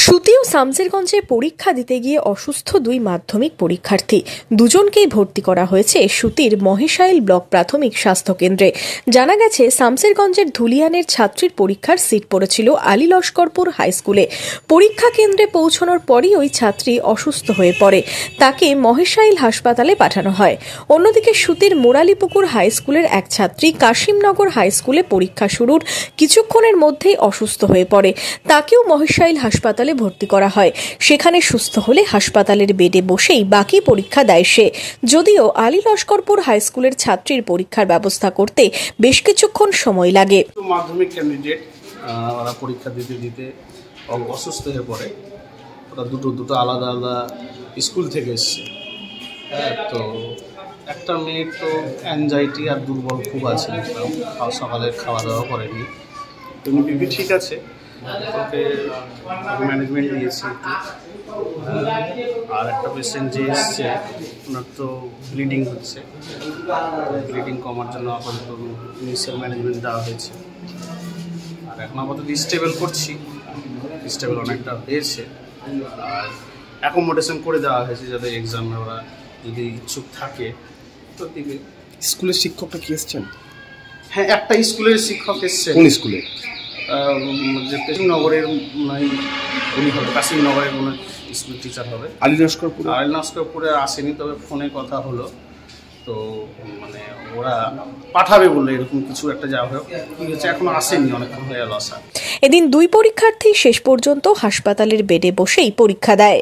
সুতি ও শামসেরগঞ্জে পরীক্ষা দিতে গিয়ে অসুস্থ দুই মাধ্যমিক পরীক্ষার্থী দুজনকেই ভর্তি করা হয়েছে সুতির মহেশাইল ব্লক প্রাথমিক স্বাস্থ্য কেন্দ্রে। জানা গেছে, শামসেরগঞ্জের ধুলিয়ানের ছাত্রীর পরীক্ষার সিট পড়েছিল আলী লস্করপুর হাই স্কুলে। পরীক্ষা কেন্দ্রে পৌঁছানোর পরই ওই ছাত্রী অসুস্থ হয়ে পড়ে, তাকে মহেশাইল হাসপাতালে পাঠানো হয়। অন্যদিকে সুতির মোরালিপুকুর হাই স্কুলের এক ছাত্রী কাশিমনগর হাই স্কুলে পরীক্ষা শুরুর কিছুক্ষণের মধ্যেই অসুস্থ হয়ে পড়ে, তাকেও মহেশাইল হাসপাতালে ভর্তি করা হয়। সেখানে সুস্থ হলে হাসপাতালের বেডে বসেই বাকি পরীক্ষা দেয় সে। যদিও আলী লস্করপুর হাই স্কুলের ছাত্রীর পরীক্ষার ব্যবস্থা করতে বেশ কিছুক্ষণ সময় লাগে। মাধ্যমিক ক্যান্ডিডেট ওরা পরীক্ষা দিতে অসুস্থ হয়ে পড়ে। ওরা দুটো আলাদা আলাদা স্কুল থেকে এসছে। তো একটা মেয়ের তো অ্যাংজাইটি আর দুর্বল খুব আছে, সকালে খাওয়া দাওয়া করেনি। তুমি বিপি ঠিক আছে, ওকে ম্যানেজমেন্ট দিয়েছি। আর একটা পেশেন্ট যে এসছে ওনার তো ব্লিডিং হচ্ছে, ব্লিডিং কমার জন্য আপাতত ইনিশিয়াল ম্যানেজমেন্ট দেওয়া হয়েছে। আর এখন আপাতত স্টেবল করছি, স্টেবল অনেকটা হয়েছে। আর অ্যাকোমোডেশন করে দেওয়া হয়েছে যাতে এক্সামে ওরা যদি ইচ্ছুক থাকে তো দিবে। স্কুলের শিক্ষকটা কি এসছেন? হ্যাঁ, একটা স্কুলের শিক্ষক এসছে। কোন স্কুলে? যে কাশিমনগরের উনি হবে, কাশিমনগরের কোনো স্কুল টিচার হবে। আলী লস্করপুরে আসেনি, তবে ফোনে কথা হলো। তো ওরা পাঠাবে বললে এরকম কিছু একটা যাওয়া হোক কি হচ্ছে, এখনো আসেনি, অনেকক্ষণ হয়ে গেল আসা। এদিন দুই পরীক্ষার্থী শেষ পর্যন্ত হাসপাতালের বেডে বসেই পরীক্ষা দেয়।